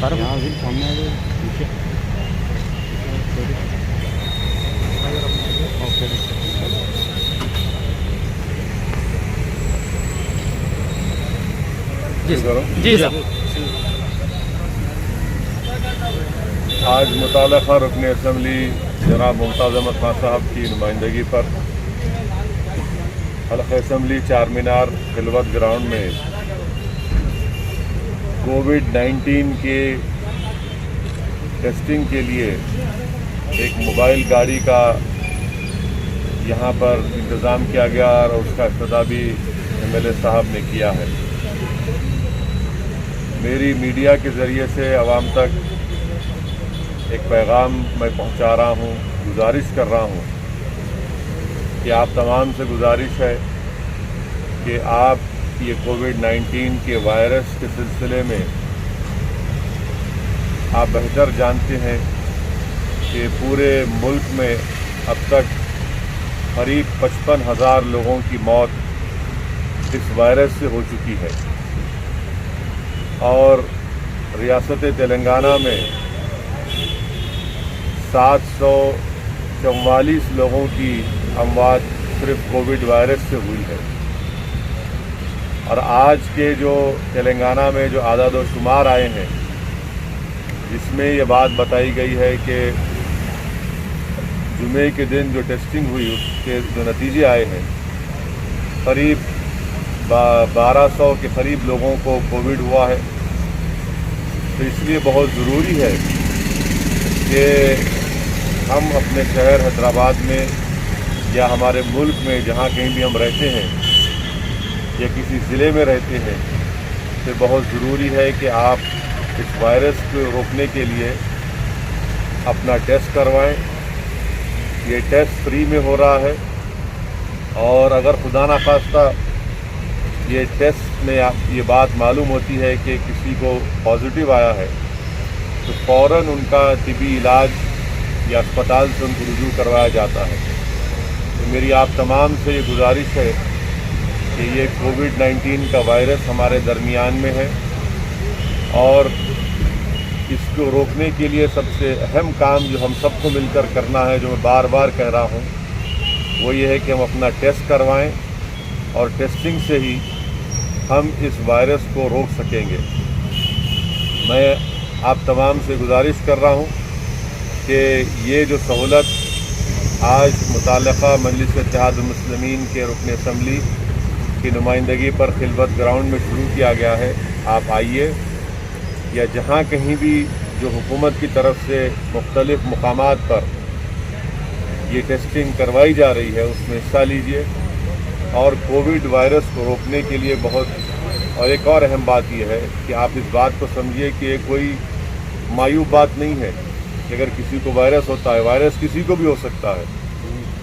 यहाँ भी सामने आ जाए पीछे। ओके जी सर। जी सर। आज मुताल्लिक़ा रुकन असम्बली जनाब मुमताज़ अहमद खान साहब की नुमाइंदगी पर हल्क़ असम्बली चार मीनार खिलवत ग्राउंड में कोविड-19 के टेस्टिंग के लिए एक मोबाइल गाड़ी का यहाँ पर इंतज़ाम किया गया और उसका इफ्तिताह भी MLA साहब ने किया है। मेरी मीडिया के ज़रिए से आवाम तक एक पैगाम मैं पहुँचा रहा हूँ, गुजारिश कर रहा हूँ कि आप तमाम से गुजारिश है कि आप ये कोविड-19 के वायरस के सिलसिले में आप बेहतर जानते हैं कि पूरे मुल्क में अब तक करीब 55,000 लोगों की मौत इस वायरस से हो चुकी है और रियासत तेलंगाना में 744 लोगों की अमवात सिर्फ कोविड वायरस से हुई है। और आज के जो तेलंगाना में जो आदाद व शुमार आए हैं जिसमें ये बात बताई गई है कि जुमे के दिन जो टेस्टिंग हुई उसके जो नतीजे आए हैं करीब 1200 के करीब लोगों को कोविड हुआ है। तो इसलिए बहुत ज़रूरी है कि हम अपने शहर हैदराबाद में या हमारे मुल्क में जहाँ कहीं भी हम रहते हैं या किसी ज़िले में रहते हैं तो बहुत ज़रूरी है कि आप इस वायरस को रोकने के लिए अपना टेस्ट करवाएं। ये टेस्ट फ्री में हो रहा है और अगर खुदा ना खास्ता ये टेस्ट में ये बात मालूम होती है कि किसी को पॉजिटिव आया है तो फ़ौरन उनका तिबी इलाज या अस्पताल से उनको रुजू करवाया जाता है। तो मेरी आप तमाम से ये गुजारिश है कि ये कोविड-19 का वायरस हमारे दरमियान में है और इसको रोकने के लिए सबसे अहम काम जो हम सबको मिलकर करना है, जो मैं बार बार कह रहा हूँ, वो ये है कि हम अपना टेस्ट करवाएं और टेस्टिंग से ही हम इस वायरस को रोक सकेंगे। मैं आप तमाम से गुजारिश कर रहा हूँ कि ये जो सहूलत आज मुताल्लिक़ा मजलिस इत्तेहादुल मुस्लिमीन के रुकन असम्बली की नुमाइंदगी पर खिलवत ग्राउंड में शुरू किया गया है, आप आइए या जहाँ कहीं भी जो हुकूमत की तरफ से मुख्तलिफ़ मकामात पर ये टेस्टिंग करवाई जा रही है उसमें हिस्सा लीजिए। और कोविड वायरस को रोकने के लिए और एक और अहम बात यह है कि आप इस बात को समझिए कि ये कोई मायूब बात नहीं है कि अगर किसी को वायरस होता है, वायरस किसी को भी हो सकता है,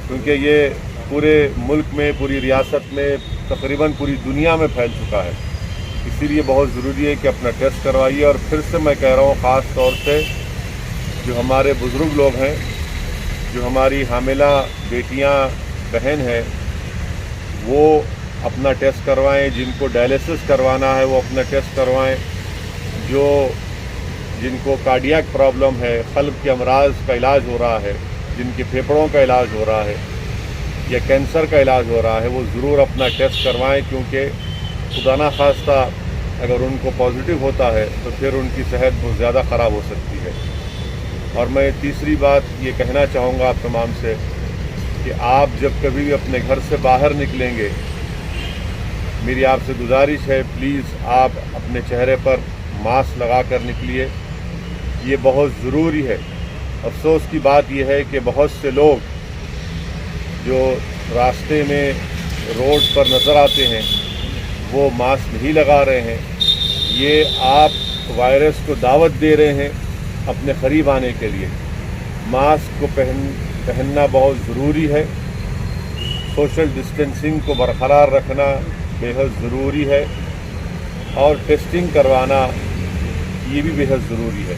क्योंकि ये पूरे मुल्क में, पूरी रियासत में, तकरीबन पूरी दुनिया में फैल चुका है। इसीलिए बहुत ज़रूरी है कि अपना टेस्ट करवाइए। और फिर से मैं कह रहा हूँ, ख़ास तौर से जो हमारे बुज़ुर्ग लोग हैं, जो हमारी हामिला बेटियां बहन हैं, वो अपना टेस्ट करवाएं। जिनको डायलिसिस करवाना है वो अपना टेस्ट करवाएं। जिनको कार्डियक प्रॉब्लम है, क़ल्ब के अमराज का इलाज हो रहा है, जिनके फेफड़ों का इलाज हो रहा है या कैंसर का इलाज हो रहा है, वो ज़रूर अपना टेस्ट करवाएं, क्योंकि खुदा ना खास्ता अगर उनको पॉजिटिव होता है तो फिर उनकी सेहत बहुत ज़्यादा ख़राब हो सकती है। और मैं तीसरी बात ये कहना चाहूँगा आप तमाम से कि आप जब कभी भी अपने घर से बाहर निकलेंगे, मेरी आपसे गुजारिश है, प्लीज़ आप अपने चेहरे पर मास्क लगा कर निकलिए। ये बहुत ज़रूरी है। अफसोस की बात यह है कि बहुत से लोग जो रास्ते में रोड पर नज़र आते हैं वो मास्क नहीं लगा रहे हैं। ये आप वायरस को दावत दे रहे हैं अपने करीब आने के लिए। मास्क को पहनना बहुत ज़रूरी है। सोशल डिस्टेंसिंग को बरकरार रखना बेहद ज़रूरी है और टेस्टिंग करवाना ये भी बेहद ज़रूरी है।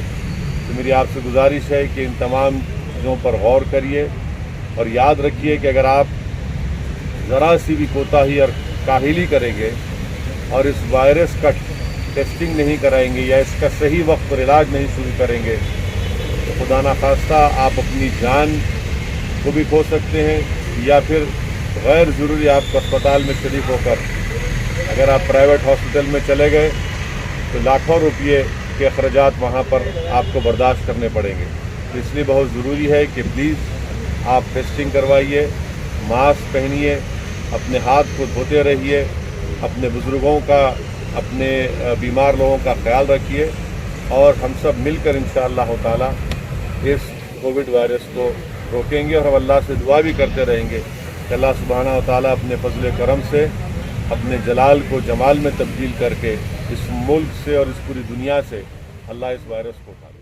तो मेरी आपसे गुजारिश है कि इन तमाम चीज़ों पर गौर करिए और याद रखिए कि अगर आप ज़रा सी भी कोताही और काहिली करेंगे और इस वायरस का टेस्टिंग नहीं कराएंगे या इसका सही वक्त पर इलाज नहीं शुरू करेंगे तो खुदा ना खास्ता आप अपनी जान को भी खो सकते हैं या फिर गैर ज़रूरी आप अस्पताल में शरीक होकर अगर आप प्राइवेट हॉस्पिटल में चले गए तो लाखों रुपये के अखराजात वहाँ पर आपको बर्दाश्त करने पड़ेंगे। तो इसलिए बहुत ज़रूरी है कि प्लीज़ आप टेस्टिंग करवाइए, मास्क पहनिए, अपने हाथ को धोते रहिए, अपने बुज़ुर्गों का, अपने बीमार लोगों का ख्याल रखिए और हम सब मिलकर इंशाअल्लाह ताला इस कोविड वायरस को रोकेंगे और हम अल्लाह से दुआ भी करते रहेंगे कि अल्लाह सुब्हाना व तआला अपने फजल करम से अपने जलाल को जमाल में तब्दील करके इस मुल्क से और इस पूरी दुनिया से अल्लाह इस वायरस को उठा ले।